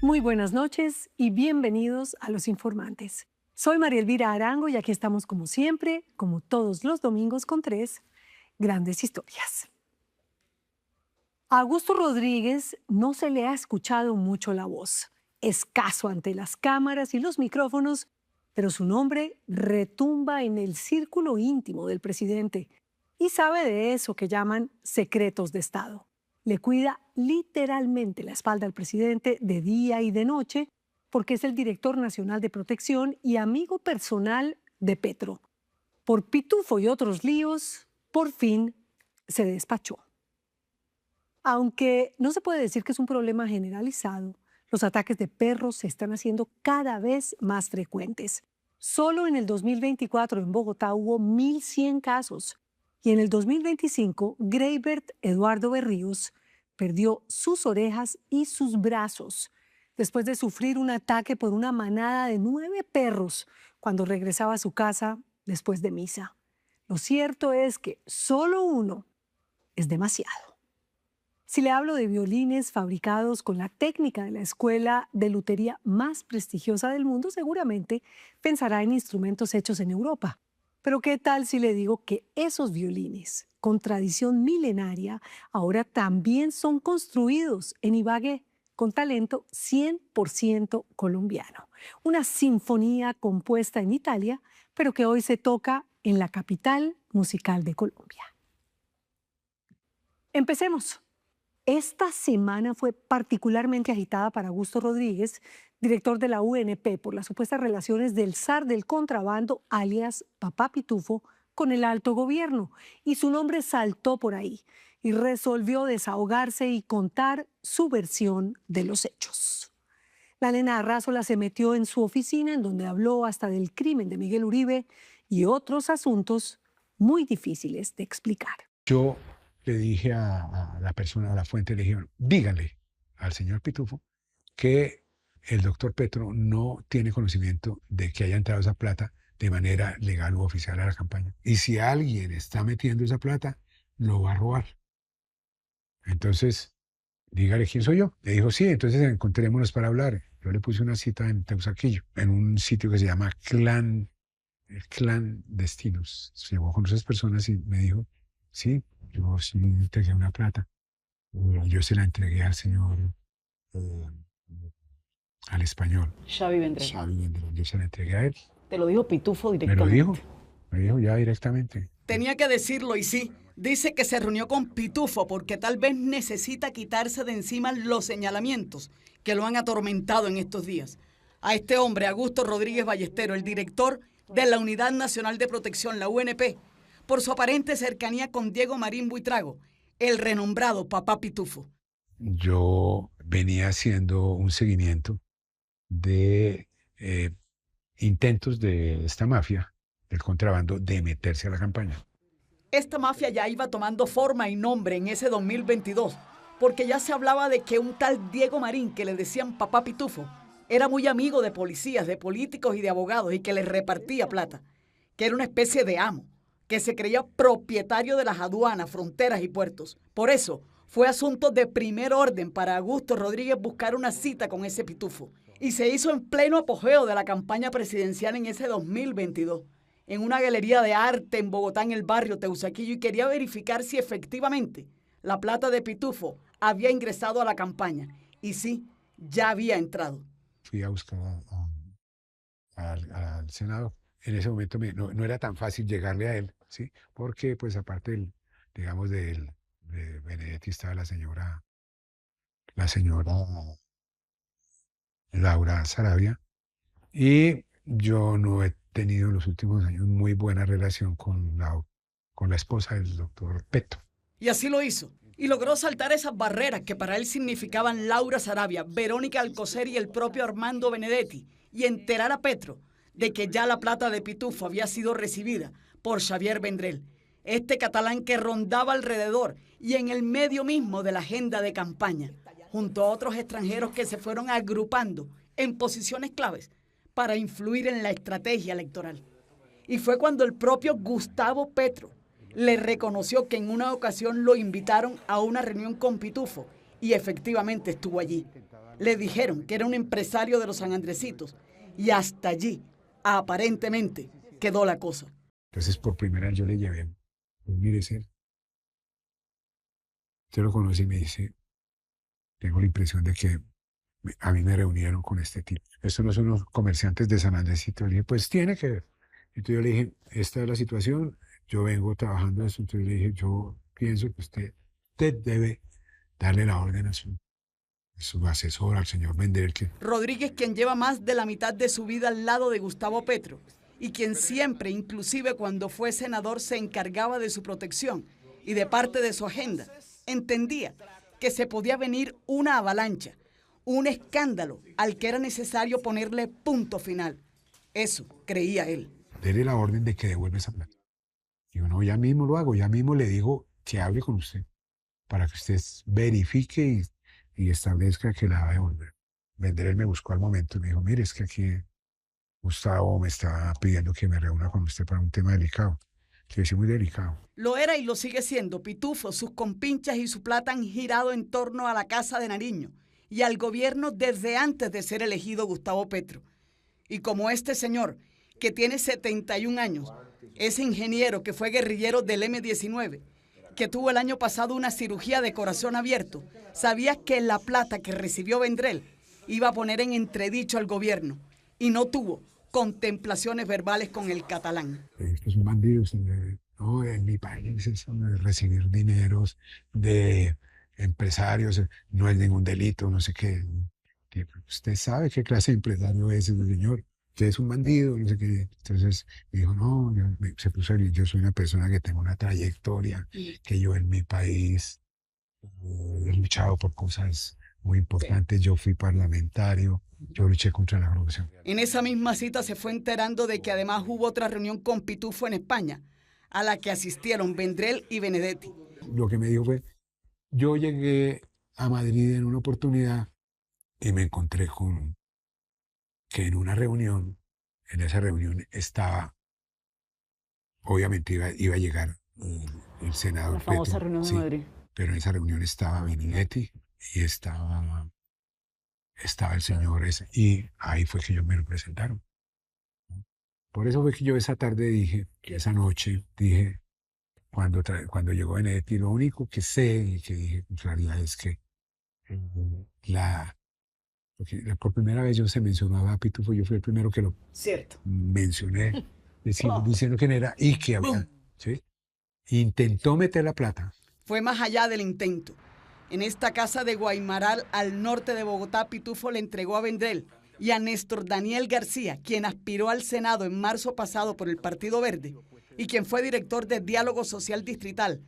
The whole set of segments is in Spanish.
Muy buenas noches y bienvenidos a Los Informantes. Soy María Elvira Arango y aquí estamos como siempre, como todos los domingos con tres grandes historias. A Augusto Rodríguez no se le ha escuchado mucho la voz, escaso ante las cámaras y los micrófonos, pero su nombre retumba en el círculo íntimo del presidente y sabe de eso que llaman secretos de Estado. Le cuida literalmente la espalda al presidente de día y de noche porque es el director nacional de protección y amigo personal de Petro. Por pitufo y otros líos, por fin se despachó. Aunque no se puede decir que es un problema generalizado, los ataques de perros se están haciendo cada vez más frecuentes. Solo en el 2024 en Bogotá hubo 1.100 casos y en el 2025 Greybert Eduardo Berríos perdió sus orejas y sus brazos después de sufrir un ataque por una manada de 9 perros cuando regresaba a su casa después de misa. Lo cierto es que solo uno es demasiado. Si le hablo de violines fabricados con la técnica de la escuela de lutería más prestigiosa del mundo, seguramente pensará en instrumentos hechos en Europa. Pero ¿qué tal si le digo que esos violines, con tradición milenaria, ahora también son construidos en Ibagué, con talento 100% colombiano? Una sinfonía compuesta en Italia, pero que hoy se toca en la capital musical de Colombia. Empecemos. Esta semana fue particularmente agitada para Augusto Rodríguez, director de la UNP, por las supuestas relaciones del zar del contrabando, alias Papá Pitufo, con el alto gobierno. Y su nombre saltó por ahí y resolvió desahogarse y contar su versión de los hechos. La nena Arrázola se metió en su oficina, en donde habló hasta del crimen de Miguel Uribe y otros asuntos muy difíciles de explicar. Yo le dije a la persona, a la fuente, le dije, dígale al señor Pitufo que el doctor Petro no tiene conocimiento de que haya entrado esa plata de manera legal u oficial a la campaña. Y si alguien está metiendo esa plata, lo va a robar. Entonces, dígale quién soy yo. Le dijo, sí, entonces encontrémonos para hablar. Yo le puse una cita en Teusaquillo, en un sitio que se llama el Clan Destinos. Se llevó con esas personas y me dijo, sí, yo sí entregué una plata. Yo se la entregué al señor, eh, al español. Xavi Vendrell. Xavi Vendrell. Yo se la entregué a él. Te lo dijo Pitufo Me lo directamente. me dijo ya directamente. Tenía que decirlo y sí, dice que se reunió con Pitufo porque tal vez necesita quitarse de encima los señalamientos que lo han atormentado en estos días. A este hombre, Augusto Rodríguez Ballestero, el director de la Unidad Nacional de Protección, la UNP, por su aparente cercanía con Diego Marín Buitrago, el renombrado Papá Pitufo. Yo venía haciendo un seguimiento de intentos de esta mafia, del contrabando, de meterse a la campaña. Esta mafia ya iba tomando forma y nombre en ese 2022, porque ya se hablaba de que un tal Diego Marín, que le decían Papá Pitufo, era muy amigo de policías, de políticos y de abogados y que les repartía plata, que era una especie de amo, que se creía propietario de las aduanas, fronteras y puertos. Por eso, fue asunto de primer orden para Augusto Rodríguez buscar una cita con ese Pitufo. Y se hizo en pleno apogeo de la campaña presidencial en ese 2022, en una galería de arte en Bogotá, en el barrio Teusaquillo, y quería verificar si efectivamente la plata de Pitufo había ingresado a la campaña. Y sí, ya había entrado. Fui a buscar al Senado. En ese momento no era tan fácil llegarle a él, ¿sí? Porque, pues, aparte digamos, de Benedetti estaba la señora Laura Sarabia, y yo no he tenido en los últimos años muy buena relación con la esposa del doctor Petro. Y así lo hizo. Y logró saltar esas barreras que para él significaban Laura Sarabia, Verónica Alcocer y el propio Armando Benedetti, y enterar a Petro de que ya la plata de Pitufo había sido recibida por Xavier Vendrell, este catalán que rondaba alrededor y en el medio mismo de la agenda de campaña, junto a otros extranjeros que se fueron agrupando en posiciones claves para influir en la estrategia electoral. Y fue cuando el propio Gustavo Petro le reconoció que en una ocasión lo invitaron a una reunión con Pitufo y efectivamente estuvo allí. Le dijeron que era un empresario de los San Andresitos y hasta allí, aparentemente, quedó la cosa. Entonces, por primera vez yo le llevé, pues, mire, yo lo conocí y me dice, tengo la impresión de que a mí me reunieron con este tipo. Estos no son los comerciantes de San Andresito. Le dije, pues tiene que ver. Entonces yo le dije, esta es la situación, yo vengo trabajando esto. Entonces le dije, yo pienso que usted debe darle la orden a su asesor, al señor Vendrell, que Rodríguez, quien lleva más de la mitad de su vida al lado de Gustavo Petro y quien siempre, inclusive cuando fue senador, se encargaba de su protección y de parte de su agenda, entendía que se podía venir una avalancha, un escándalo al que era necesario ponerle punto final. Eso creía él. dele la orden de que devuelva esa plata. Y yo, no, ya mismo lo hago, ya mismo le digo que hable con usted para que usted verifique y establezca que la va a devolver. Vendrell me buscó al momento y me dijo, mire, es que aquí Gustavo me está pidiendo que me reúna con usted para un tema delicado. Que es muy delicado. Lo era y lo sigue siendo. Pitufo, sus compinchas y su plata han girado en torno a la Casa de Nariño y al gobierno desde antes de ser elegido Gustavo Petro. Y como este señor, que tiene 71 años, es ingeniero que fue guerrillero del M-19, que tuvo el año pasado una cirugía de corazón abierto, sabía que la plata que recibió Vendrell iba a poner en entredicho al gobierno y no tuvo contemplaciones verbales con el catalán. Estos son bandidos. No, en mi país eso de recibir dineros de empresarios no es ningún delito, no sé qué. Usted sabe qué clase de empresario es ese señor. Usted es un bandido, no sé qué. Entonces me dijo, no, se puso a decir, yo soy una persona que tengo una trayectoria, que yo en mi país he luchado por cosas muy importantes. Yo fui parlamentario, yo luché contra la corrupción. En esa misma cita se fue enterando de que además hubo otra reunión con Pitufo en España, a la que asistieron Vendrell y Benedetti. Lo que me dijo fue, yo llegué a Madrid en una oportunidad y me encontré con que en una reunión, en esa reunión estaba, obviamente iba a llegar el senador La famosa Petro, reunión de sí, Madrid. pero en esa reunión estaba Benedetti y estaba el señor ese, y ahí fue que ellos me lo presentaron. Por eso fue que yo esa tarde dije, esa noche dije, cuando llegó Benedetti, lo único que sé y que dije con claridad es que porque por primera vez yo se mencionaba a Pitufo, yo fui el primero que lo Cierto. mencioné, diciendo quién era y que había, ¿sí? Intentó meter la plata. Fue más allá del intento. En esta casa de Guaymaral, al norte de Bogotá, Pitufo le entregó a Vendrell y a Néstor Daniel García, quien aspiró al Senado en marzo pasado por el Partido Verde y quien fue director de Diálogo Social Distrital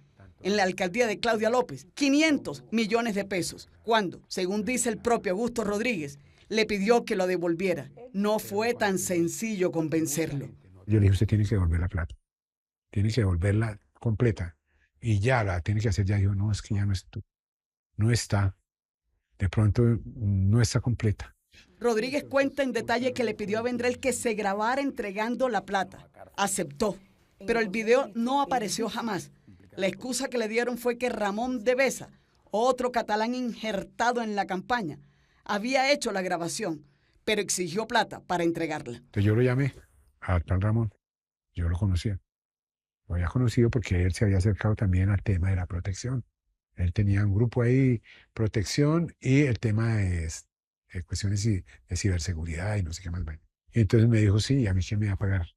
en la alcaldía de Claudia López, 500 millones de pesos, cuando, según dice el propio Augusto Rodríguez, le pidió que lo devolviera. No fue tan sencillo convencerlo. Yo le dije, usted tiene que devolver la plata, tiene que devolverla completa y ya la tiene que hacer. Ya dijo, no, es que ya no está, de pronto no está completa. Rodríguez cuenta en detalle que le pidió a Vendrell que se grabara entregando la plata. Aceptó, pero el video no apareció jamás. La excusa que le dieron fue que Ramón de Besa, otro catalán injertado en la campaña, había hecho la grabación, pero exigió plata para entregarla. Entonces yo lo llamé a tal Ramón, yo lo conocía. Lo había conocido porque él se había acercado también al tema de la protección. Él tenía un grupo ahí, protección y el tema de cuestiones de ciberseguridad y no sé qué más. Bueno. Y entonces me dijo, sí, ¿a mí quién me va a pagar?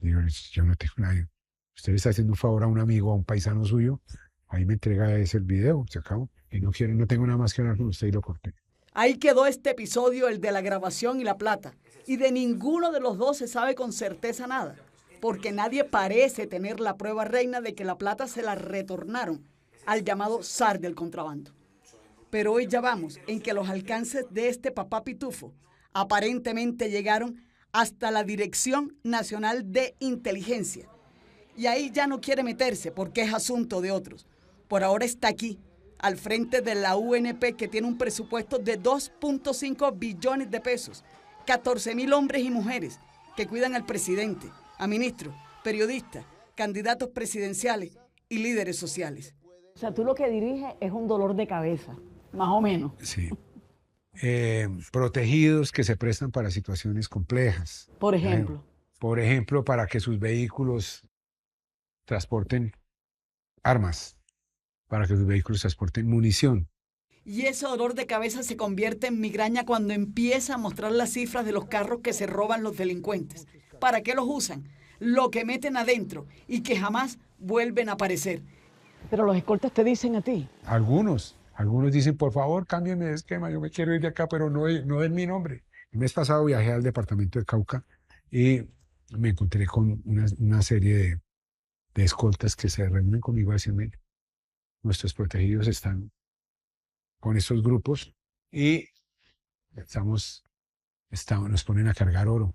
Digo, yo no tengo nadie. Usted le está haciendo un favor a un amigo, a un paisano suyo, ahí me entrega ese video, se acabó. Y no tengo nada más que hablar con usted y lo corté. Ahí quedó este episodio, el de la grabación y la plata. Y de ninguno de los dos se sabe con certeza nada, porque nadie parece tener la prueba reina de que la plata se la retornaron al llamado zar del contrabando. Pero hoy ya vamos en que los alcances de este papá Pitufo aparentemente llegaron hasta la Dirección Nacional de Inteligencia. Y ahí ya no quiere meterse porque es asunto de otros. Por ahora está aquí, al frente de la UNP, que tiene un presupuesto de 2.5 billones de pesos, 14.000 hombres y mujeres que cuidan al presidente, a ministros, periodistas, candidatos presidenciales y líderes sociales. O sea, tú lo que diriges es un dolor de cabeza, más o menos. Sí. protegidos que se prestan para situaciones complejas. Por ejemplo. Por ejemplo, para que sus vehículos transporten armas, para que sus vehículos transporten munición. Y ese dolor de cabeza se convierte en migraña cuando empieza a mostrar las cifras de los carros que se roban los delincuentes. ¿Para qué los usan? Lo que meten adentro y que jamás vuelven a aparecer. Pero los escoltas te dicen a ti. Algunos dicen, por favor, cámbienme de esquema, yo me quiero ir de acá, pero no es mi nombre. El mes pasado viajé al departamento de Cauca y me encontré con una serie de escoltas que se reúnen conmigo a decirme, nuestros protegidos están con estos grupos y nos ponen a cargar oro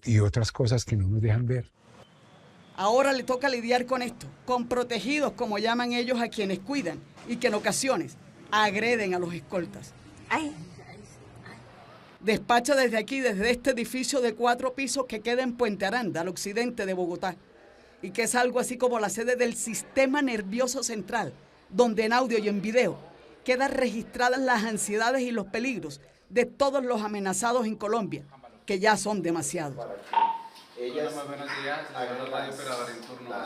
y otras cosas que no nos dejan ver. Ahora le toca lidiar con esto, con protegidos, como llaman ellos a quienes cuidan y que en ocasiones agreden a los escoltas. Despacha desde aquí, desde este edificio de 4 pisos que queda en Puente Aranda, al occidente de Bogotá, y que es algo así como la sede del sistema nervioso central, donde en audio y en video quedan registradas las ansiedades y los peligros de todos los amenazados en Colombia, que ya son demasiados.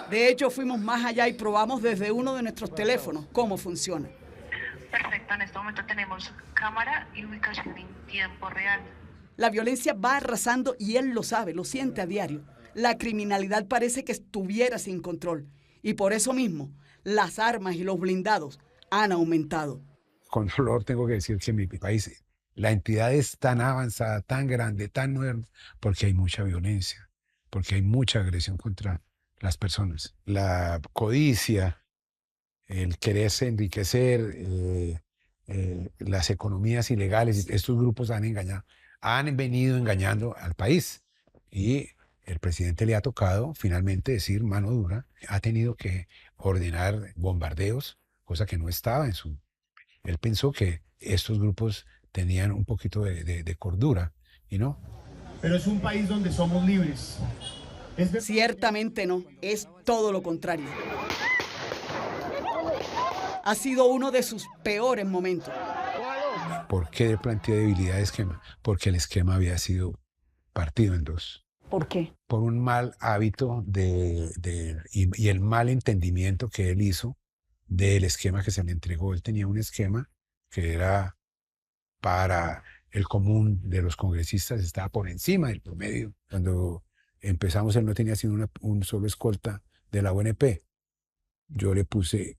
De hecho, fuimos más allá y probamos desde uno de nuestros teléfonos cómo funciona. Perfecto, en este momento tenemos cámara y ubicación en tiempo real. La violencia va arrasando y él lo sabe, lo siente a diario. La criminalidad parece que estuviera sin control y por eso mismo las armas y los blindados han aumentado. Con dolor tengo que decir que en mi país la entidad es tan avanzada, tan grande, tan moderna, porque hay mucha violencia, porque hay mucha agresión contra las personas. La codicia, el quererse enriquecer, las economías ilegales, estos grupos han venido engañando al país. Y el presidente le ha tocado finalmente decir mano dura, ha tenido que ordenar bombardeos, cosa que no estaba en su... Él pensó que estos grupos tenían un poquito de cordura, y no. Pero es un país donde somos libres. Ciertamente no, es todo lo contrario. Ha sido uno de sus peores momentos. ¿Por qué planteé debilidad de esquema? Porque el esquema había sido partido en dos. ¿Por qué? Por un mal hábito y el mal entendimiento que él hizo del esquema que se le entregó. Él tenía un esquema que era para el común de los congresistas, estaba por encima del promedio. Cuando empezamos, él no tenía sino un solo escolta de la UNP. Yo le puse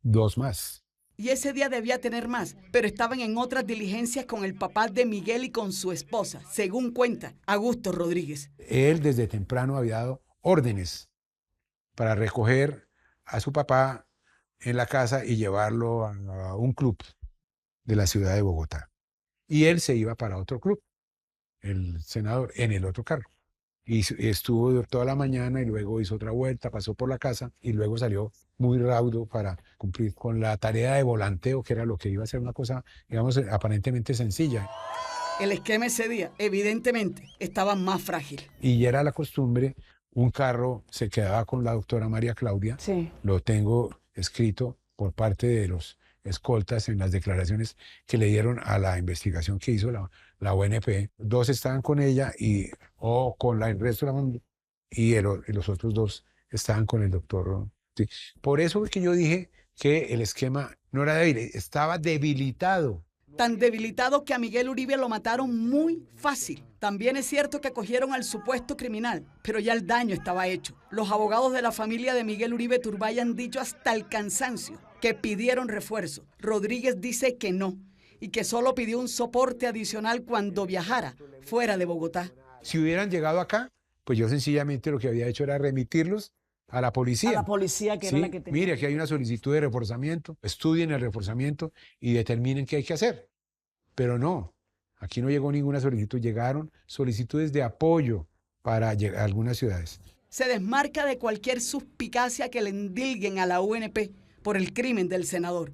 2 más. Y ese día debía tener más, pero estaban en otras diligencias con el papá de Miguel y con su esposa, según cuenta Augusto Rodríguez. Él desde temprano había dado órdenes para recoger a su papá en la casa y llevarlo a un club de la ciudad de Bogotá. Y él se iba para otro club, el senador, en el otro carro. Y estuvo toda la mañana y luego hizo otra vuelta, pasó por la casa y luego salió muy raudo para cumplir con la tarea de volanteo, que era lo que iba a ser una cosa, digamos, aparentemente sencilla. El esquema ese día, evidentemente, estaba más frágil. Y ya era la costumbre, un carro se quedaba con la doctora María Claudia. Sí. Lo tengo escrito por parte de los escoltas en las declaraciones que le dieron a la investigación que hizo la UNP. 2 estaban con ella o con el resto de la familia y los otros 2 estaban con el doctor. Sí. Por eso es que yo dije que el esquema no era débil, estaba debilitado. Tan debilitado que a Miguel Uribe lo mataron muy fácil. También es cierto que cogieron al supuesto criminal, pero ya el daño estaba hecho. Los abogados de la familia de Miguel Uribe Turbay han dicho hasta el cansancio que pidieron refuerzo. Rodríguez dice que no y que solo pidió un soporte adicional cuando viajara fuera de Bogotá. Si hubieran llegado acá, pues yo sencillamente lo que había hecho era remitirlos a la policía. A la policía que sí, era la que tenía. Mire, aquí hay una solicitud de reforzamiento, estudien el reforzamiento y determinen qué hay que hacer. Pero no, aquí no llegó ninguna solicitud, llegaron solicitudes de apoyo para llegar a algunas ciudades. Se desmarca de cualquier suspicacia que le endilguen a la UNP por el crimen del senador.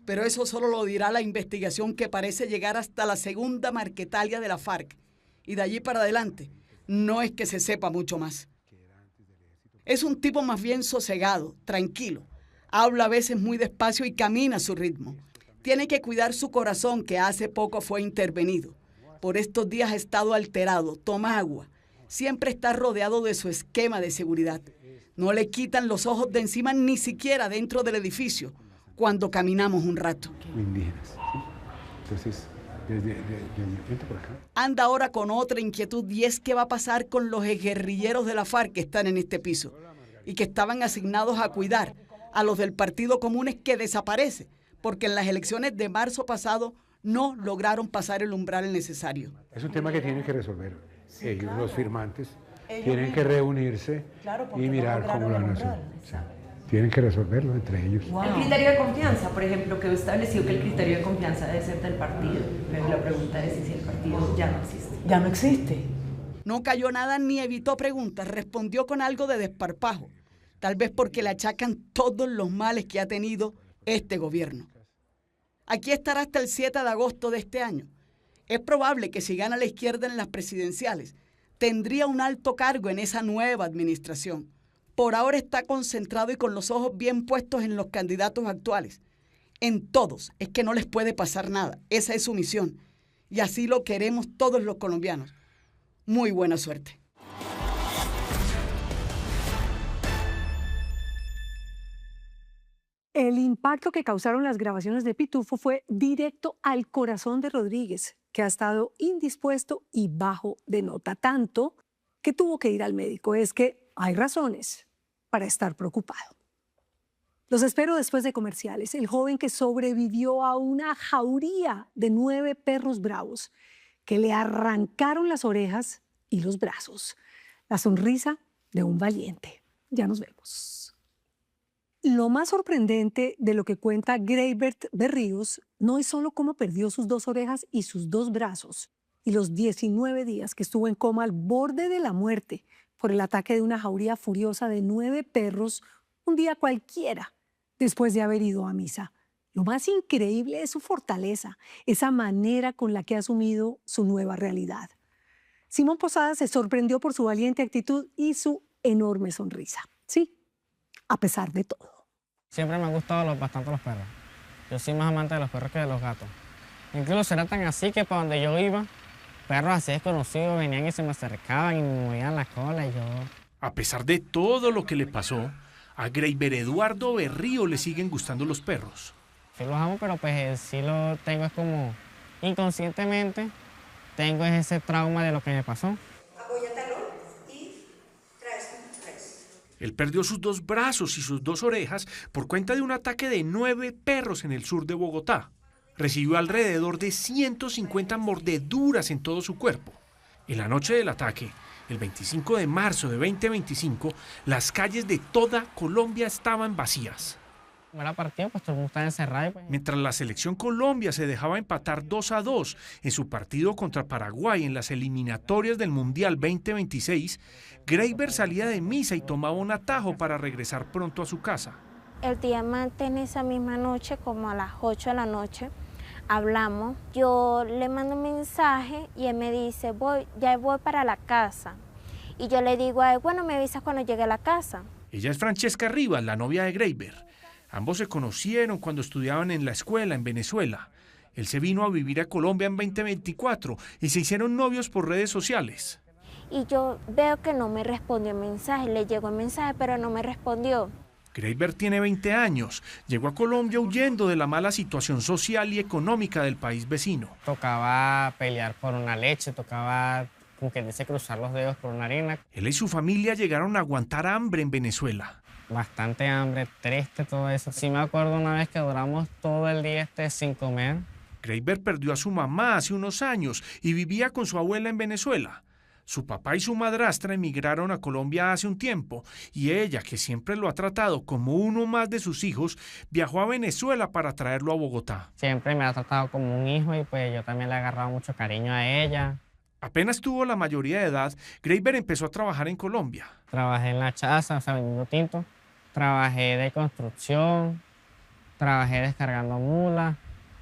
Pero eso solo lo dirá la investigación que parece llegar hasta la segunda Marquetalia de la FARC. Y de allí para adelante, no es que se sepa mucho más. Es un tipo más bien sosegado, tranquilo. Habla a veces muy despacio y camina a su ritmo. Tiene que cuidar su corazón, que hace poco fue intervenido. Por estos días ha estado alterado, toma agua. Siempre está rodeado de su esquema de seguridad. No le quitan los ojos de encima ni siquiera dentro del edificio, cuando caminamos un rato. Indígenas, ¿sí? Entonces, desde por acá. Anda ahora con otra inquietud, y es qué va a pasar con los guerrilleros de la FARC que están en este piso y que estaban asignados a cuidar a los del Partido Comunes, que desaparece porque en las elecciones de marzo pasado no lograron pasar el umbral necesario. Es un tema que tienen que resolver ellos, los firmantes. Tienen que reunirse y mirar cómo lo van a hacer. Tienen que resolverlo entre ellos. Wow. El criterio de confianza, por ejemplo, quedó establecido que el criterio de confianza debe ser del partido, pero la pregunta es si el partido ya no existe. Ya no existe. No cayó nada ni evitó preguntas, respondió con algo de desparpajo, tal vez porque le achacan todos los males que ha tenido este gobierno. Aquí estará hasta el 7 de agosto de este año. Es probable que si gana la izquierda en las presidenciales, tendría un alto cargo en esa nueva administración. Por ahora está concentrado y con los ojos bien puestos en los candidatos actuales. En todos, es que no les puede pasar nada. Esa es su misión. Y así lo queremos todos los colombianos. Muy buena suerte. El impacto que causaron las grabaciones de Pitufo fue directo al corazón de Rodríguez, que ha estado indispuesto y bajo de nota, tanto que tuvo que ir al médico. Es que hay razones para estar preocupado. Los espero después de comerciales. El joven que sobrevivió a una jauría de 9 perros bravos que le arrancaron las orejas y los brazos. La sonrisa de un valiente. Ya nos vemos. Lo más sorprendente de lo que cuenta Greybert Berríos no es solo cómo perdió sus 2 orejas y sus 2 brazos y los 19 días que estuvo en coma al borde de la muerte por el ataque de una jauría furiosa de 9 perros un día cualquiera después de haber ido a misa. Lo más increíble es su fortaleza, esa manera con la que ha asumido su nueva realidad. Simón Posada se sorprendió por su valiente actitud y su enorme sonrisa. Sí, a pesar de todo. Siempre me han gustado bastante los perros. Yo soy más amante de los perros que de los gatos. Incluso era tan así que para donde yo iba, perros así desconocidos venían y se me acercaban y me movían la cola y yo... A pesar de todo lo que le pasó, a Greybert Eduardo Berrío le siguen gustando los perros. Sí los amo, pero pues sí lo tengo, es como inconscientemente tengo ese trauma de lo que me pasó. Él perdió sus 2 brazos y sus 2 orejas por cuenta de un ataque de 9 perros en el sur de Bogotá. Recibió alrededor de 150 mordeduras en todo su cuerpo. En la noche del ataque, el 25 de marzo de 2025, las calles de toda Colombia estaban vacías. Como era partido, pues todo el mundo estaba encerrado. Pues... Mientras la selección Colombia se dejaba empatar 2-2 en su partido contra Paraguay en las eliminatorias del Mundial 2026, Greybert salía de misa y tomaba un atajo para regresar pronto a su casa. El diamante en esa misma noche, como a las 8 de la noche, hablamos. Yo le mando un mensaje y él me dice, ya voy para la casa. Y yo le digo a él, bueno, me avisas cuando llegue a la casa. Ella es Francesca Rivas, la novia de Greybert. Ambos se conocieron cuando estudiaban en la escuela en Venezuela. Él se vino a vivir a Colombia en 2024 y se hicieron novios por redes sociales. Y yo veo que no me respondió el mensaje, le llegó el mensaje, pero no me respondió. Greybert tiene 20 años, llegó a Colombia huyendo de la mala situación social y económica del país vecino. Tocaba pelear por una leche, tocaba, como que dice, cruzar los dedos por una harina. Él y su familia llegaron a aguantar hambre en Venezuela. Bastante hambre, triste, todo eso. Sí me acuerdo una vez que duramos todo el día sin comer. Greybert perdió a su mamá hace unos años y vivía con su abuela en Venezuela. Su papá y su madrastra emigraron a Colombia hace un tiempo y ella, que siempre lo ha tratado como uno más de sus hijos, viajó a Venezuela para traerlo a Bogotá. Siempre me ha tratado como un hijo y pues yo también le he agarrado mucho cariño a ella. Apenas tuvo la mayoría de edad, Greybert empezó a trabajar en Colombia. Trabajé en la chaza, o sea, vendiendo tinto. Trabajé de construcción, trabajé descargando mulas,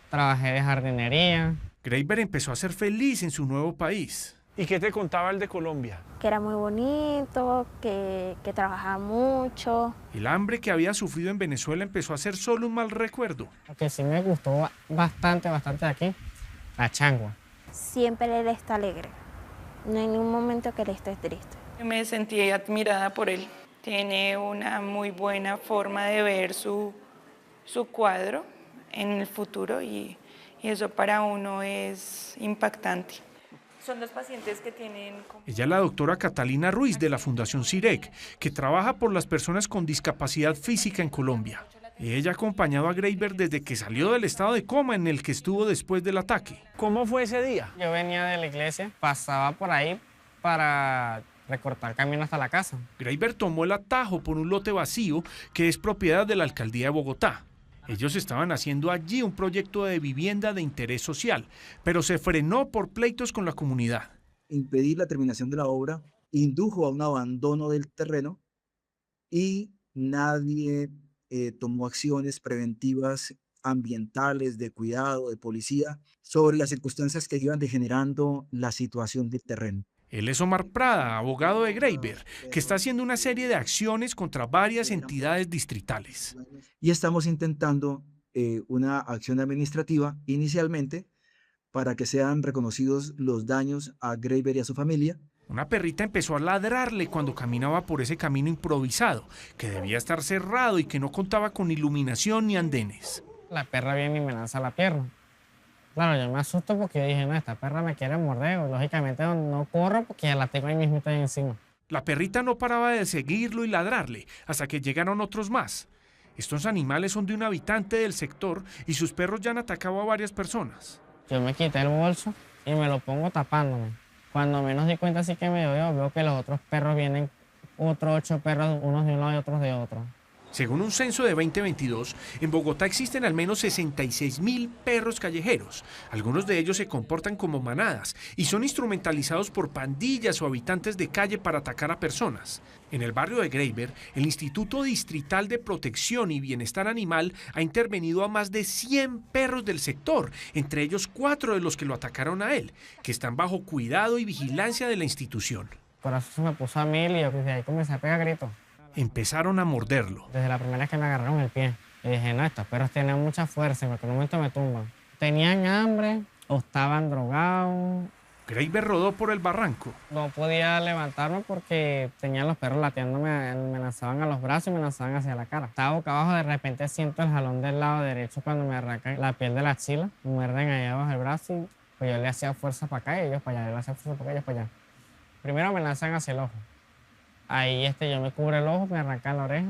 trabajé de jardinería. Greybert empezó a ser feliz en su nuevo país. ¿Y qué te contaba el de Colombia? Que era muy bonito, que trabajaba mucho. El hambre que había sufrido en Venezuela empezó a ser solo un mal recuerdo. Lo que sí me gustó bastante de aquí, la changua. Siempre él está alegre. No hay ningún momento que él esté triste. Me sentí admirada por él. Tiene una muy buena forma de ver su cuadro en el futuro y eso para uno es impactante. Son los pacientes que tienen... Ella es la doctora Catalina Ruiz de la Fundación CIREC, que trabaja por las personas con discapacidad física en Colombia. Ella ha acompañado a Graeber desde que salió del estado de coma en el que estuvo después del ataque. ¿Cómo fue ese día? Yo venía de la iglesia, pasaba por ahí para recortar camino hasta la casa. Graeber tomó el atajo por un lote vacío que es propiedad de la alcaldía de Bogotá. Ellos estaban haciendo allí un proyecto de vivienda de interés social, pero se frenó por pleitos con la comunidad. Impedir la terminación de la obra indujo a un abandono del terreno y nadie tomó acciones preventivas ambientales, de cuidado, de policía, sobre las circunstancias que iban degenerando la situación del terreno. Él es Omar Prada, abogado de Graeber, que está haciendo una serie de acciones contra varias entidades distritales. Y estamos intentando una acción administrativa inicialmente para que sean reconocidos los daños a Graeber y a su familia. Una perrita empezó a ladrarle cuando caminaba por ese camino improvisado, que debía estar cerrado y que no contaba con iluminación ni andenes. La perra viene y me lanza la pierna. Claro, yo me asusto porque yo dije, no, esta perra me quiere morder. Lógicamente no corro porque ya la tengo ahí mismo encima. La perrita no paraba de seguirlo y ladrarle hasta que llegaron otros más. Estos animales son de un habitante del sector y sus perros ya han atacado a varias personas. Yo me quité el bolso y me lo pongo tapándome. Cuando menos di cuenta así que me veo que los otros perros vienen, otros 8 perros, unos de un lado y otros de otro. Según un censo de 2022, en Bogotá existen al menos 66.000 perros callejeros. Algunos de ellos se comportan como manadas y son instrumentalizados por pandillas o habitantes de calle para atacar a personas. En el barrio de Graeber, el Instituto Distrital de Protección y Bienestar Animal ha intervenido a más de 100 perros del sector, entre ellos 4 de los que lo atacaron a él, que están bajo cuidado y vigilancia de la institución. Por eso se me puso a 1000 y yo desde ahí comencé a pegar gritos. Empezaron a morderlo. Desde la primera vez que me agarraron el pie, y dije, no, estos perros tienen mucha fuerza, en cualquier momento me tumban. Tenían hambre o estaban drogados. Graeber rodó por el barranco. No podía levantarme porque tenían los perros latiéndome, me lanzaban a los brazos y me lanzaban hacia la cara. Estaba boca abajo, de repente siento el jalón del lado derecho cuando me arrancan la piel de la axila, me muerden ahí abajo el brazo y pues yo le hacía fuerza para acá y ellos para allá, yo le hacía fuerza para acá y ellos para allá. Primero me lanzan hacia el ojo. Ahí yo me cubro el ojo, me arrancan la oreja.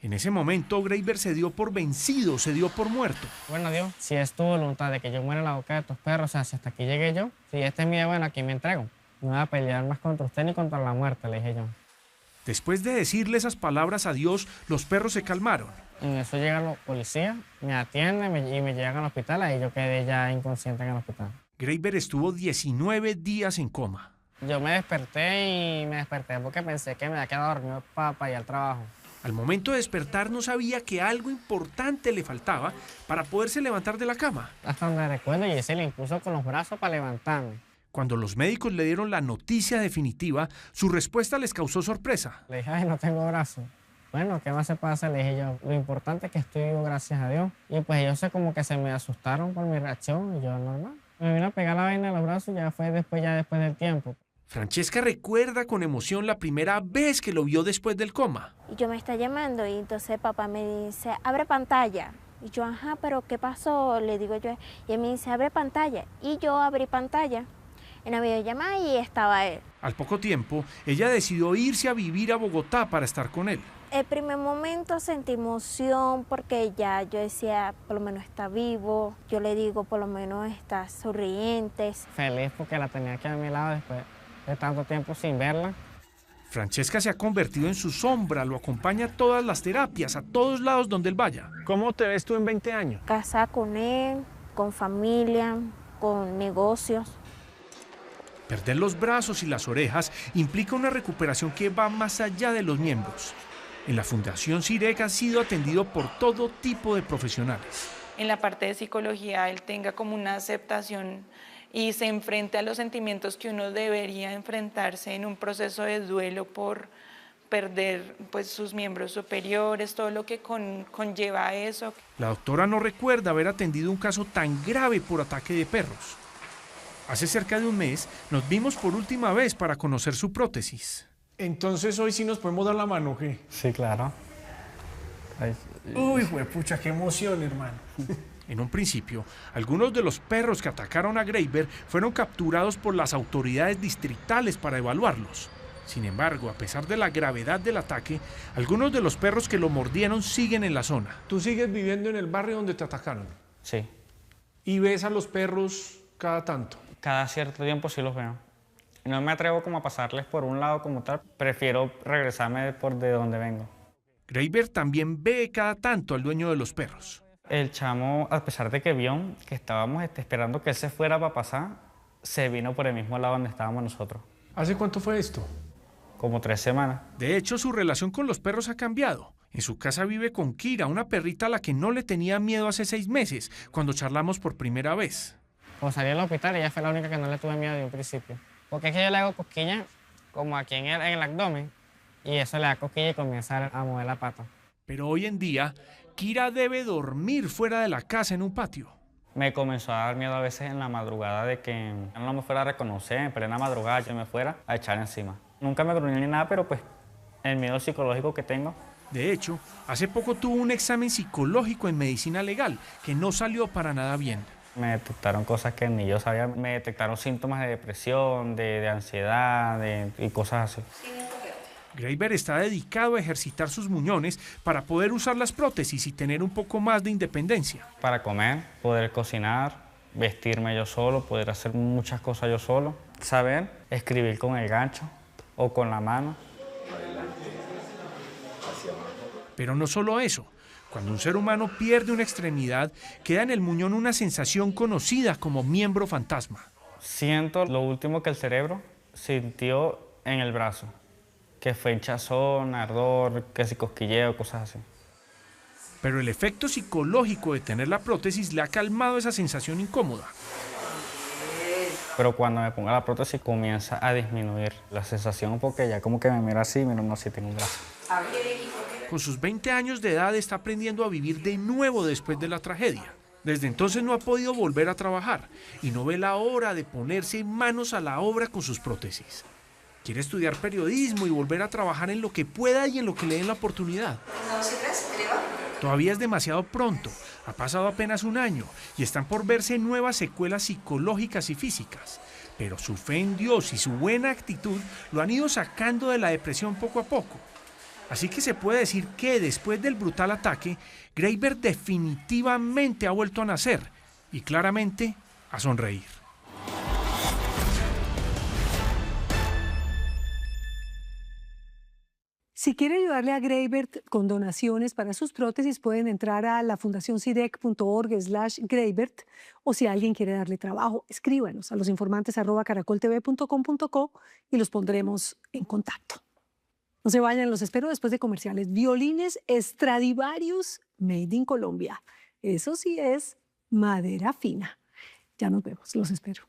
En ese momento, Graeber se dio por vencido, se dio por muerto. Bueno, Dios, si es tu voluntad de que yo muera en la boca de tus perros, o sea, si hasta aquí llegué yo, si este es mi día, bueno, aquí me entrego. No voy a pelear más contra usted ni contra la muerte, le dije yo. Después de decirle esas palabras a Dios, los perros se calmaron. En eso llegan los policías, me atienden y me llevan al hospital, ahí yo quedé ya inconsciente en el hospital. Graeber estuvo 19 días en coma. Yo me desperté porque pensé que me había quedado dormido para ir al trabajo. Al momento de despertar no sabía que algo importante le faltaba para poderse levantar de la cama. Hasta donde recuerdo, yo hice el impulso con los brazos para levantarme. Cuando los médicos le dieron la noticia definitiva, su respuesta les causó sorpresa. Le dije, ay, no tengo brazos. Bueno, ¿qué más se puede hacer? Le dije yo, lo importante es que estoy vivo, gracias a Dios. Y pues ellos como que se me asustaron por mi reacción y yo normal. Me vino a pegar la vaina en los brazos y ya fue después del tiempo. Francesca recuerda con emoción la primera vez que lo vio después del coma. Y yo me está llamando y entonces papá me dice, abre pantalla. Y yo, ajá, pero ¿qué pasó? Le digo yo. Y él me dice, abre pantalla. Y yo abrí pantalla en la videollamada y estaba él. Al poco tiempo, ella decidió irse a vivir a Bogotá para estar con él. El primer momento sentí emoción porque ya yo decía, por lo menos está vivo. Yo le digo, por lo menos está sonriente. Feliz porque la tenía aquí a mi lado después de tanto tiempo sin verla. Francesca se ha convertido en su sombra, lo acompaña a todas las terapias, a todos lados donde él vaya. ¿Cómo te ves tú en 20 años? Casada con él, con familia, con negocios. Perder los brazos y las orejas implica una recuperación que va más allá de los miembros. En la Fundación CIREC ha sido atendido por todo tipo de profesionales. En la parte de psicología, él tenga como una aceptación y se enfrente a los sentimientos que uno debería enfrentarse en un proceso de duelo por perder pues, sus miembros superiores, todo lo que conlleva a eso. La doctora no recuerda haber atendido un caso tan grave por ataque de perros. Hace cerca de un mes nos vimos por última vez para conocer su prótesis. Entonces hoy sí nos podemos dar la mano, ¿qué? Sí, claro. Uy, juepucha, qué emoción, hermano. En un principio, algunos de los perros que atacaron a Graeber fueron capturados por las autoridades distritales para evaluarlos. Sin embargo, a pesar de la gravedad del ataque, algunos de los perros que lo mordieron siguen en la zona. ¿Tú sigues viviendo en el barrio donde te atacaron? Sí. ¿Y ves a los perros cada tanto? Cada cierto tiempo sí los veo. No me atrevo como a pasarles por un lado como tal, prefiero regresarme por de donde vengo. Graeber también ve cada tanto al dueño de los perros. El chamo, a pesar de que vio que estábamos esperando que él se fuera para pasar, se vino por el mismo lado donde estábamos nosotros. ¿Hace cuánto fue esto? Como 3 semanas. De hecho, su relación con los perros ha cambiado. En su casa vive con Kira, una perrita a la que no le tenía miedo hace 6 meses, cuando charlamos por primera vez. Cuando salí del hospital, ella fue la única que no le tuve miedo de un principio. Porque es que yo le hago cosquillas como aquí en el abdomen, y eso le da cosquilla y comienza a mover la pata. Pero hoy en día, Kira debe dormir fuera de la casa en un patio. Me comenzó a dar miedo a veces en la madrugada de que no me fuera a reconocer, en plena madrugada yo me fuera a echar encima. Nunca me gruñó ni nada, pero pues el miedo psicológico que tengo. De hecho, hace poco tuvo un examen psicológico en medicina legal que no salió para nada bien. Me detectaron cosas que ni yo sabía, me detectaron síntomas de depresión, de ansiedad y cosas así. Graeber está dedicado a ejercitar sus muñones para poder usar las prótesis y tener un poco más de independencia. Para comer, poder cocinar, vestirme yo solo, poder hacer muchas cosas yo solo. Saber escribir con el gancho o con la mano. Pero no solo eso. Cuando un ser humano pierde una extremidad, queda en el muñón una sensación conocida como miembro fantasma. Siento lo último que el cerebro sintió en el brazo, que fue hinchazón, ardor, que si cosquilleo, cosas así. Pero el efecto psicológico de tener la prótesis le ha calmado esa sensación incómoda. Pero cuando me ponga la prótesis comienza a disminuir la sensación porque ya como que me mira así, mira, no, si tengo un brazo. Con sus 20 años de edad está aprendiendo a vivir de nuevo después de la tragedia. Desde entonces no ha podido volver a trabajar y no ve la hora de ponerse manos a la obra con sus prótesis. Quiere estudiar periodismo y volver a trabajar en lo que pueda y en lo que le den la oportunidad. Todavía es demasiado pronto, ha pasado apenas un año y están por verse nuevas secuelas psicológicas y físicas. Pero su fe en Dios y su buena actitud lo han ido sacando de la depresión poco a poco. Así que se puede decir que después del brutal ataque, Graeber definitivamente ha vuelto a nacer y claramente a sonreír. Si quiere ayudarle a Graeber con donaciones para sus prótesis, pueden entrar a la fundacioncidec.org/Graeber, o si alguien quiere darle trabajo, escríbanos a losinformantes@caracoltv.com.co y los pondremos en contacto. No se vayan, los espero después de comerciales. Violines Stradivarius Made in Colombia. Eso sí es madera fina. Ya nos vemos, los espero.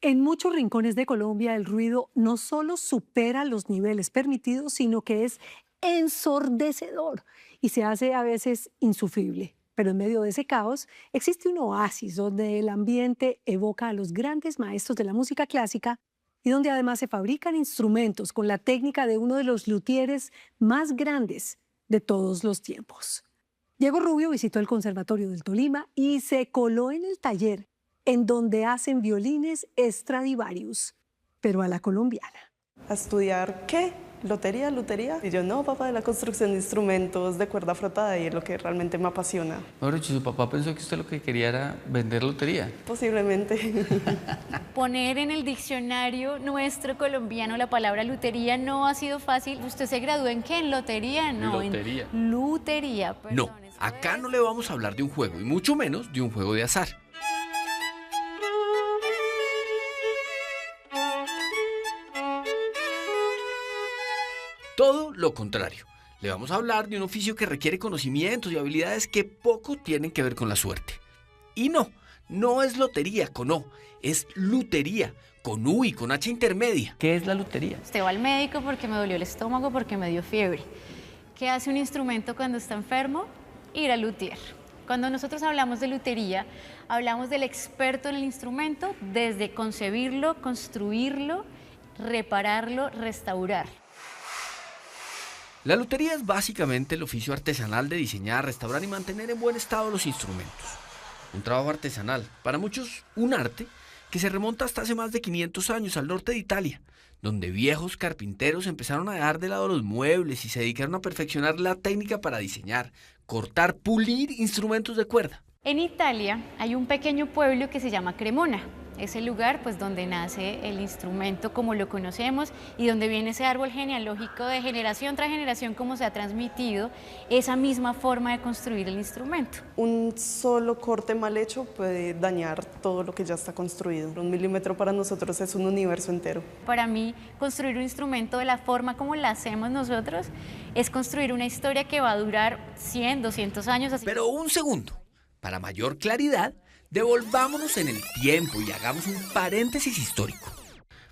En muchos rincones de Colombia el ruido no solo supera los niveles permitidos, sino que es ensordecedor y se hace a veces insufrible. Pero en medio de ese caos existe un oasis donde el ambiente evoca a los grandes maestros de la música clásica y donde además se fabrican instrumentos con la técnica de uno de los luthieres más grandes de todos los tiempos. Diego Rubio visitó el Conservatorio del Tolima y se coló en el taller en donde hacen violines Stradivarius, pero a la colombiana. ¿A estudiar qué? ¿Lotería? ¿Lutería? Y yo, no, papá, de la construcción de instrumentos de cuerda frotada, y es lo que realmente me apasiona. Ahora, su papá pensó que usted lo que quería era vender lotería. Posiblemente. Poner en el diccionario nuestro colombiano la palabra lutería no ha sido fácil. ¿Usted se graduó en qué? ¿En lotería? No, Lotería. en lutería. Perdón, No, acá no le vamos a hablar de un juego, y mucho menos de un juego de azar. Todo lo contrario. Le vamos a hablar de un oficio que requiere conocimientos y habilidades que poco tienen que ver con la suerte. Y no No es lotería con O, es lutería, con U y con H intermedia. ¿Qué es la lutería? Usted va al médico porque me dolió el estómago, porque me dio fiebre. ¿Qué hace un instrumento cuando está enfermo? Ir a luthier. Cuando nosotros hablamos de lutería, hablamos del experto en el instrumento, desde concebirlo, construirlo, repararlo, restaurar. La lutería es básicamente el oficio artesanal de diseñar, restaurar y mantener en buen estado los instrumentos. Un trabajo artesanal, para muchos un arte, que se remonta hasta hace más de 500 años al norte de Italia, donde viejos carpinteros empezaron a dejar de lado los muebles y se dedicaron a perfeccionar la técnica para diseñar, cortar, pulir instrumentos de cuerda. En Italia hay un pequeño pueblo que se llama Cremona. Es el lugar pues, donde nace el instrumento como lo conocemos y donde viene ese árbol genealógico de generación tras generación como se ha transmitido esa misma forma de construir el instrumento. Un solo corte mal hecho puede dañar todo lo que ya está construido. 1 milímetro para nosotros es un universo entero. Para mí, construir un instrumento de la forma como la hacemos nosotros es construir una historia que va a durar 100, 200 años. Así. Pero un segundo, para mayor claridad, devolvámonos en el tiempo y hagamos un paréntesis histórico.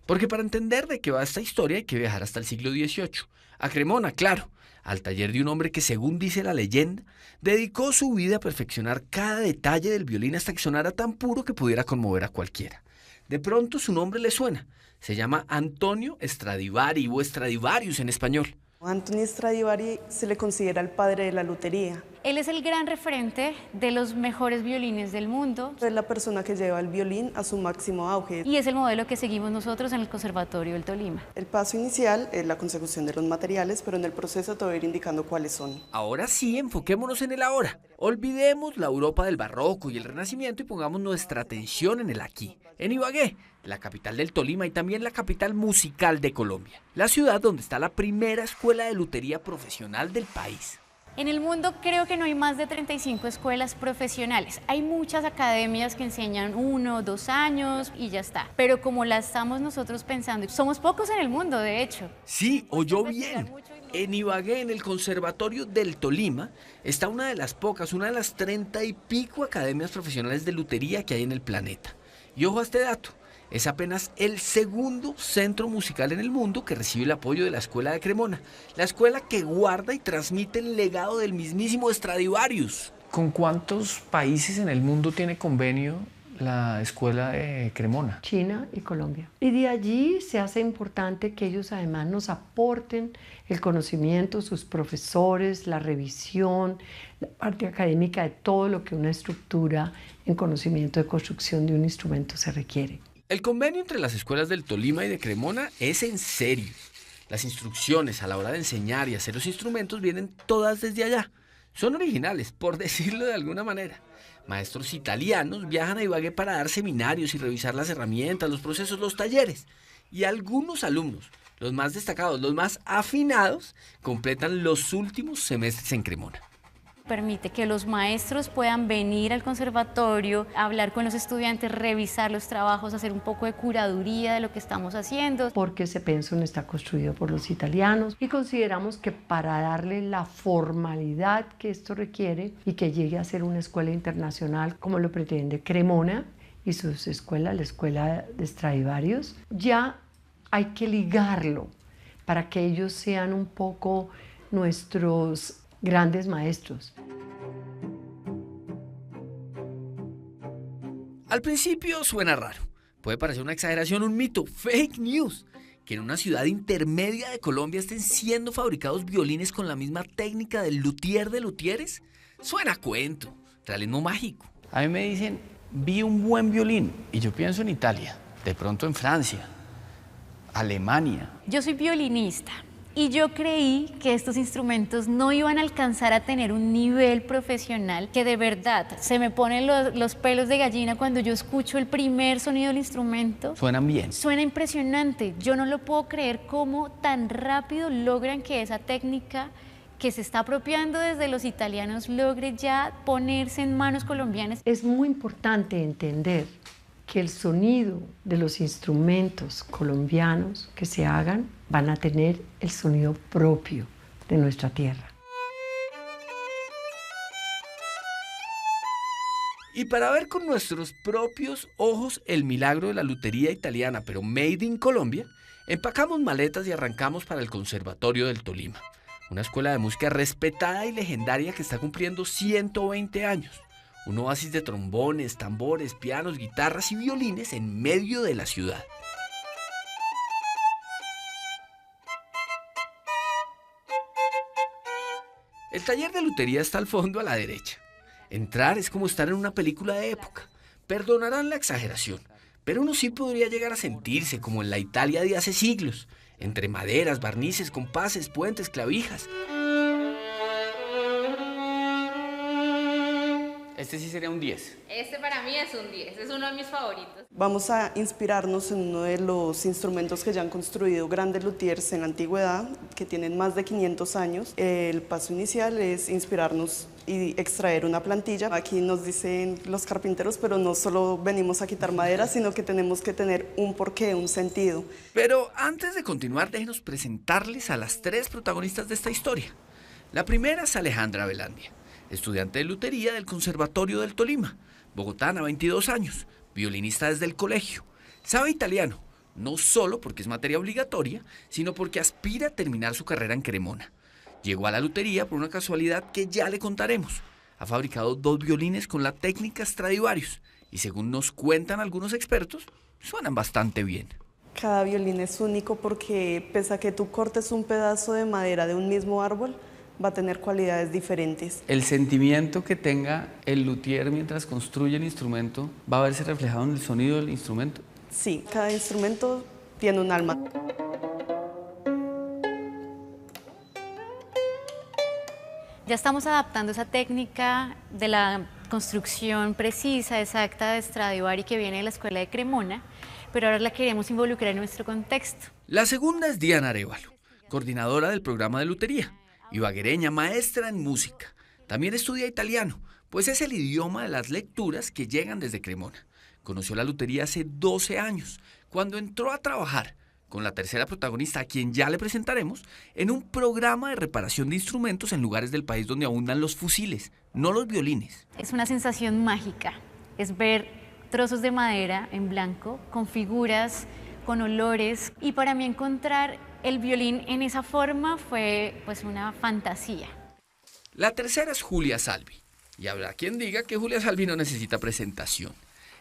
Porque para entender de qué va esta historia hay que viajar hasta el siglo XVIII. A Cremona, claro, al taller de un hombre que, según dice la leyenda, dedicó su vida a perfeccionar cada detalle del violín hasta que sonara tan puro que pudiera conmover a cualquiera. De pronto su nombre le suena. Se llama Antonio Stradivari o Stradivarius en español. Antonio Stradivari se le considera el padre de la lutería. Él es el gran referente de los mejores violines del mundo. Es la persona que lleva el violín a su máximo auge. Y es el modelo que seguimos nosotros en el Conservatorio del Tolima. El paso inicial es la consecución de los materiales, pero en el proceso te voy a ir indicando cuáles son. Ahora sí, enfoquémonos en el ahora. Olvidemos la Europa del Barroco y el Renacimiento y pongamos nuestra atención en el aquí, en Ibagué, la capital del Tolima y también la capital musical de Colombia, la ciudad donde está la primera escuela de lutería profesional del país. En el mundo creo que no hay más de 35 escuelas profesionales. Hay muchas academias que enseñan 1 o 2 años y ya está. Pero como la estamos nosotros pensando, somos pocos en el mundo, de hecho. Sí, oyó bien. En Ibagué, en el Conservatorio del Tolima, está una de las pocas, una de las 30 y pico academias profesionales de lutería que hay en el planeta. Y ojo a este dato. Es apenas el segundo centro musical en el mundo que recibe el apoyo de la Escuela de Cremona, la escuela que guarda y transmite el legado del mismísimo Stradivarius. ¿Con cuántos países en el mundo tiene convenio la Escuela de Cremona? China y Colombia. Y de allí se hace importante que ellos además nos aporten el conocimiento, sus profesores, la revisión, la parte académica de todo lo que una estructura en conocimiento de construcción de un instrumento se requiere. El convenio entre las escuelas del Tolima y de Cremona es en serio. Las instrucciones a la hora de enseñar y hacer los instrumentos vienen todas desde allá. Son originales, por decirlo de alguna manera. Maestros italianos viajan a Ibagué para dar seminarios y revisar las herramientas, los procesos, los talleres. Y algunos alumnos, los más destacados, los más afinados, completan los últimos semestres en Cremona. Permite que los maestros puedan venir al conservatorio, hablar con los estudiantes, revisar los trabajos, hacer un poco de curaduría de lo que estamos haciendo. Porque ese pensum está construido por los italianos y consideramos que para darle la formalidad que esto requiere y que llegue a ser una escuela internacional como lo pretende Cremona y sus escuelas, la escuela de Stradivarius, ya hay que ligarlo para que ellos sean un poco nuestros grandes maestros. Al principio suena raro, puede parecer una exageración, un mito, fake news, que en una ciudad intermedia de Colombia estén siendo fabricados violines con la misma técnica del luthier de luthieres. Suena a cuento, realismo mágico. A mí me dicen, vi un buen violín y yo pienso en Italia, de pronto en Francia, Alemania. Yo soy violinista. Y yo creí que estos instrumentos no iban a alcanzar a tener un nivel profesional que de verdad se me ponen los pelos de gallina cuando yo escucho el primer sonido del instrumento. Suenan bien. Suena impresionante. Yo no lo puedo creer cómo tan rápido logran que esa técnica que se está apropiando desde los italianos logre ya ponerse en manos colombianas. Es muy importante entender que el sonido de los instrumentos colombianos que se hagan van a tener el sonido propio de nuestra tierra. Y para ver con nuestros propios ojos el milagro de la lutería italiana, pero made in Colombia, empacamos maletas y arrancamos para el Conservatorio del Tolima, una escuela de música respetada y legendaria que está cumpliendo 120 años. Un oasis de trombones, tambores, pianos, guitarras y violines en medio de la ciudad. El taller de lutería está al fondo a la derecha. Entrar es como estar en una película de época. Perdonarán la exageración, pero uno sí podría llegar a sentirse como en la Italia de hace siglos, entre maderas, barnices, compases, puentes, clavijas. Este sí sería un 10. Este para mí es un 10, es uno de mis favoritos. Vamos a inspirarnos en uno de los instrumentos que ya han construido grandes luthiers en la antigüedad, que tienen más de 500 años. El paso inicial es inspirarnos y extraer una plantilla. Aquí nos dicen los carpinteros, pero no solo venimos a quitar madera, sino que tenemos que tener un porqué, un sentido. Pero antes de continuar, déjenos presentarles a las 3 protagonistas de esta historia. La primera es Alejandra Velandia, estudiante de lutería del Conservatorio del Tolima, bogotana, 22 años, violinista desde el colegio. Sabe italiano, no solo porque es materia obligatoria, sino porque aspira a terminar su carrera en Cremona. Llegó a la lutería por una casualidad que ya le contaremos. Ha fabricado 2 violines con la técnica Stradivarius y según nos cuentan algunos expertos, suenan bastante bien. Cada violín es único porque pese a que tú cortes un pedazo de madera de un mismo árbol, va a tener cualidades diferentes. El sentimiento que tenga el luthier mientras construye el instrumento va a verse reflejado en el sonido del instrumento. Sí, cada instrumento tiene un alma. Ya estamos adaptando esa técnica de la construcción precisa, exacta de Stradivari que viene de la escuela de Cremona, pero ahora la queremos involucrar en nuestro contexto. La segunda es Diana Arévalo, coordinadora del programa de lutería. Ibaguereña, maestra en música. También estudia italiano, pues es el idioma de las lecturas que llegan desde Cremona. Conoció la lutería hace 12 años, cuando entró a trabajar con la tercera protagonista, a quien ya le presentaremos, en un programa de reparación de instrumentos en lugares del país donde abundan los fusiles, no los violines. Es una sensación mágica, es ver trozos de madera en blanco, con figuras, con olores, y para mí encontrar el violín en esa forma fue pues una fantasía. La tercera es Julia Salvi, y habrá quien diga que Julia Salvi no necesita presentación.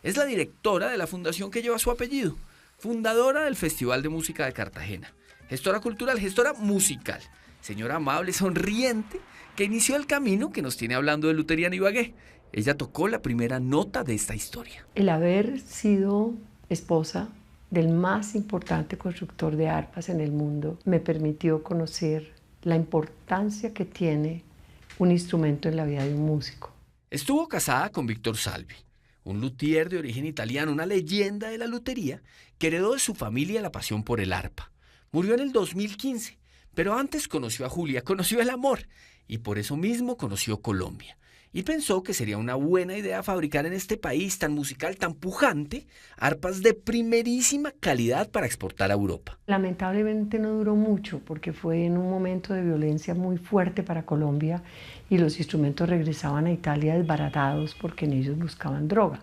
Es la directora de la fundación que lleva su apellido, fundadora del Festival de Música de Cartagena, gestora cultural, gestora musical, señora amable, sonriente, que inició el camino que nos tiene hablando de lutería en Ibagué. Ella tocó la primera nota de esta historia. El haber sido esposa del más importante constructor de arpas en el mundo me permitió conocer la importancia que tiene un instrumento en la vida de un músico. Estuvo casada con Víctor Salvi, un luthier de origen italiano, una leyenda de la lutería que heredó de su familia la pasión por el arpa. Murió en el 2015, pero antes conoció a Julia, conoció el amor y por eso mismo conoció Colombia. Y pensó que sería una buena idea fabricar en este país tan musical, tan pujante, arpas de primerísima calidad para exportar a Europa. Lamentablemente no duró mucho porque fue en un momento de violencia muy fuerte para Colombia y los instrumentos regresaban a Italia desbaratados porque en ellos buscaban droga.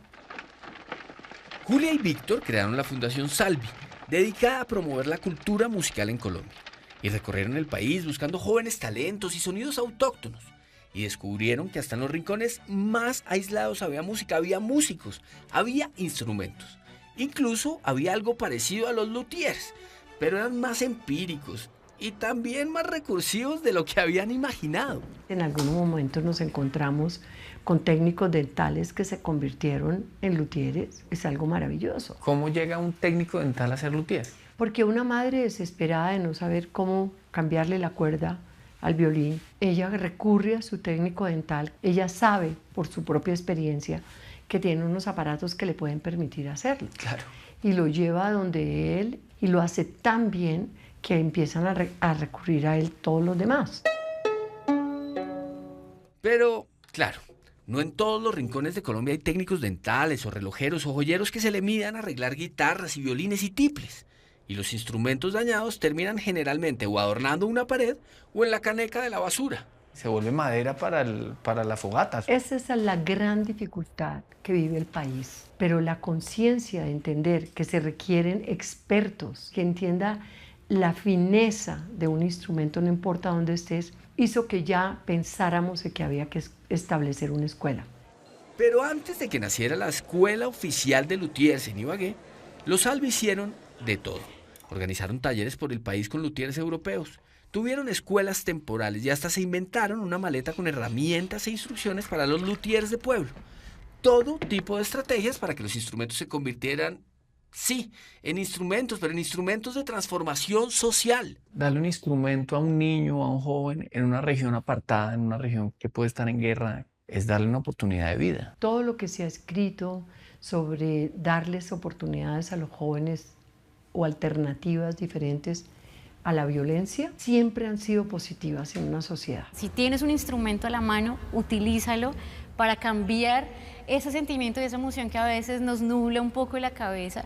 Julia y Víctor crearon la Fundación Salvi, dedicada a promover la cultura musical en Colombia. Y recorrieron el país buscando jóvenes talentos y sonidos autóctonos. Y descubrieron que hasta en los rincones más aislados había música, había músicos, había instrumentos. Incluso había algo parecido a los luthiers, pero eran más empíricos y también más recursivos de lo que habían imaginado. En algún momento nos encontramos con técnicos dentales que se convirtieron en luthieres. Es algo maravilloso. ¿Cómo llega un técnico dental a ser luthier? Porque una madre desesperada de no saber cómo cambiarle la cuerda al violín, ella recurre a su técnico dental. Ella sabe por su propia experiencia que tiene unos aparatos que le pueden permitir hacerlo. Claro. Y lo lleva a donde él y lo hace tan bien que empiezan a recurrir a él todos los demás. Pero, claro, no en todos los rincones de Colombia hay técnicos dentales o relojeros o joyeros que se le midan a arreglar guitarras y violines y tiples. Y los instrumentos dañados terminan generalmente o adornando una pared o en la caneca de la basura. se vuelve madera para las fogatas. Esa es la gran dificultad que vive el país, pero la conciencia de entender que se requieren expertos, que entienda la fineza de un instrumento, no importa dónde estés, hizo que ya pensáramos de que había que establecer una escuela. Pero antes de que naciera la Escuela Oficial de Luthiers en Ibagué, los Alba hicieron de todo. Organizaron talleres por el país con luthiers europeos, tuvieron escuelas temporales y hasta se inventaron una maleta con herramientas e instrucciones para los luthiers de pueblo. Todo tipo de estrategias para que los instrumentos se convirtieran, sí, en instrumentos, pero en instrumentos de transformación social. Darle un instrumento a un niño o a un joven en una región apartada, en una región que puede estar en guerra, es darle una oportunidad de vida. Todo lo que se ha escrito sobre darles oportunidades a los jóvenes o alternativas diferentes a la violencia siempre han sido positivas en una sociedad. Si tienes un instrumento a la mano, utilízalo para cambiar ese sentimiento y esa emoción que a veces nos nubla un poco la cabeza.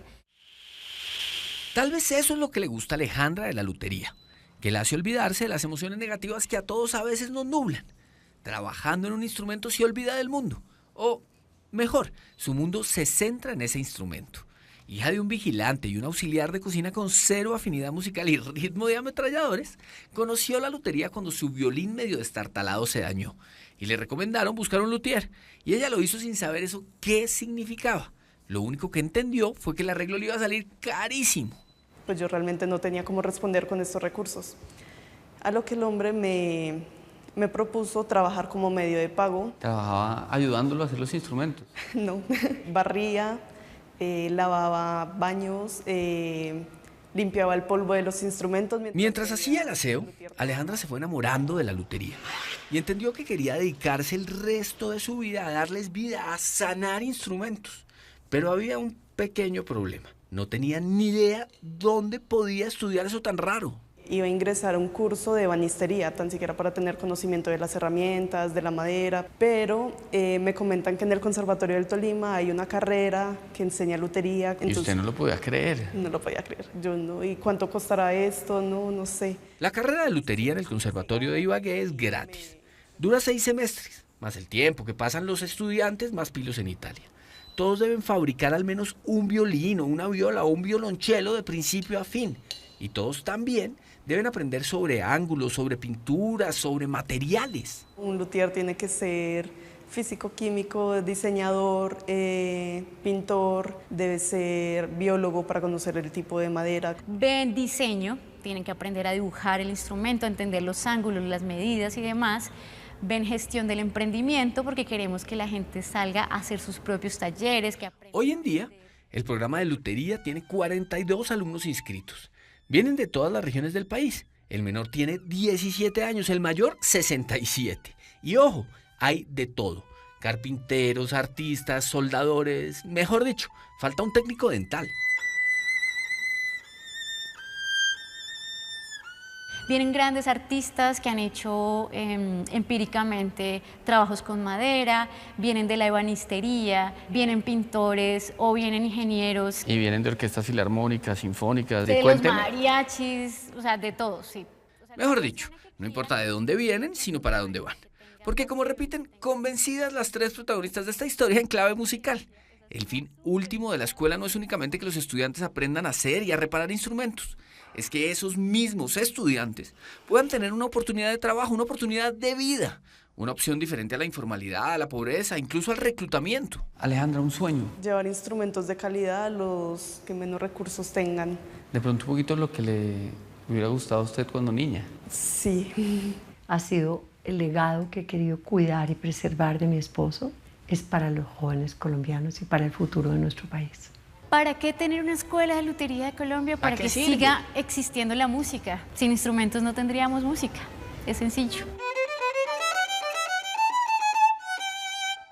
Tal vez eso es lo que le gusta a Alejandra de la lutería, que le hace olvidarse de las emociones negativas que a todos a veces nos nublan. Trabajando en un instrumento se olvida del mundo, o mejor, su mundo se centra en ese instrumento. Hija de un vigilante y un auxiliar de cocina con cero afinidad musical y ritmo de ametralladores, conoció la lutería cuando su violín medio destartalado se dañó y le recomendaron buscar un luthier, y ella lo hizo sin saber eso qué significaba. Lo único que entendió fue que el arreglo le iba a salir carísimo. Pues yo realmente no tenía cómo responder con estos recursos. A lo que el hombre me propuso trabajar como medio de pago. Trabajaba ayudándolo a hacer los instrumentos. No, barría, lavaba baños, limpiaba el polvo de los instrumentos. Mientras hacía el aseo, Alejandra se fue enamorando de la lutería y entendió que quería dedicarse el resto de su vida a darles vida, a sanar instrumentos. Pero había un pequeño problema. No tenía ni idea dónde podía estudiar eso tan raro. Iba a ingresar a un curso de ebanistería, tan siquiera para tener conocimiento de las herramientas, de la madera, pero me comentan que en el Conservatorio del Tolima hay una carrera que enseña lutería. Entonces, y usted no lo podía creer. No lo podía creer, yo no. ¿Y cuánto costará esto? No sé. La carrera de lutería en el Conservatorio de Ibagué es gratis. Dura 6 semestres, más el tiempo que pasan los estudiantes más pilos en Italia. Todos deben fabricar al menos un violín o una viola o un violonchelo de principio a fin. Y todos también deben aprender sobre ángulos, sobre pinturas, sobre materiales. Un luthier tiene que ser físico-químico, diseñador, pintor, debe ser biólogo para conocer el tipo de madera. Ven diseño, tienen que aprender a dibujar el instrumento, a entender los ángulos, las medidas y demás. Ven gestión del emprendimiento porque queremos que la gente salga a hacer sus propios talleres. Hoy en día, el programa de lutería tiene 42 alumnos inscritos. Vienen de todas las regiones del país. El menor tiene 17 años, el mayor 67. Y ojo, hay de todo. Carpinteros, artistas, soldadores, mejor dicho, falta un técnico dental. Vienen grandes artistas que han hecho empíricamente trabajos con madera, vienen de la ebanistería, vienen pintores o vienen ingenieros. Y vienen de orquestas filarmónicas, sinfónicas. De los mariachis, o sea, de todo, sí. Mejor dicho, no importa de dónde vienen, sino para dónde van. Porque como repiten, convencidas las 3 protagonistas de esta historia en clave musical. El fin último de la escuela no es únicamente que los estudiantes aprendan a hacer y a reparar instrumentos. Es que esos mismos estudiantes puedan tener una oportunidad de trabajo, una oportunidad de vida, una opción diferente a la informalidad, a la pobreza, incluso al reclutamiento. Alejandra, un sueño. Llevar instrumentos de calidad a los que menos recursos tengan. De pronto un poquito lo que le hubiera gustado a usted cuando niña. Sí. Ha sido el legado que he querido cuidar y preservar de mi esposo. Es para los jóvenes colombianos y para el futuro de nuestro país. ¿Para qué tener una escuela de lutería de Colombia? Para que siga existiendo la música. Sin instrumentos no tendríamos música. Es sencillo.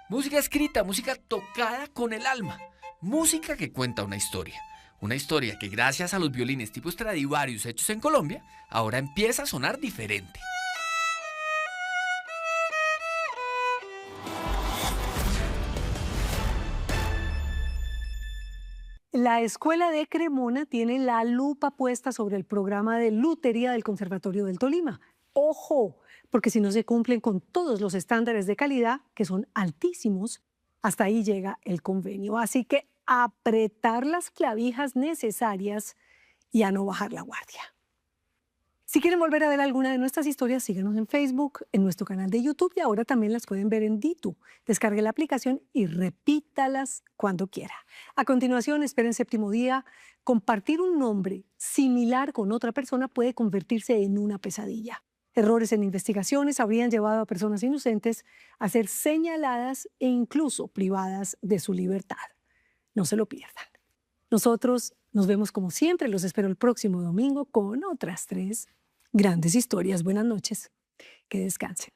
Música escrita, música tocada con el alma. Música que cuenta una historia. Una historia que gracias a los violines tipo Stradivarius hechos en Colombia, ahora empieza a sonar diferente. La Escuela de Cremona tiene la lupa puesta sobre el programa de lutería del Conservatorio del Tolima. ¡Ojo! porque si no se cumplen con todos los estándares de calidad, que son altísimos, hasta ahí llega el convenio. Así que apretar las clavijas necesarias y a no bajar la guardia. Si quieren volver a ver alguna de nuestras historias, síganos en Facebook, en nuestro canal de YouTube y ahora también las pueden ver en Ditu. Descargue la aplicación y repítalas cuando quiera. A continuación, esperen Séptimo Día. Compartir un nombre similar con otra persona puede convertirse en una pesadilla. Errores en investigaciones habrían llevado a personas inocentes a ser señaladas e incluso privadas de su libertad. No se lo pierdan. Nosotros nos vemos como siempre. Los espero el próximo domingo con otras 3 grandes historias. Buenas noches. Que descansen.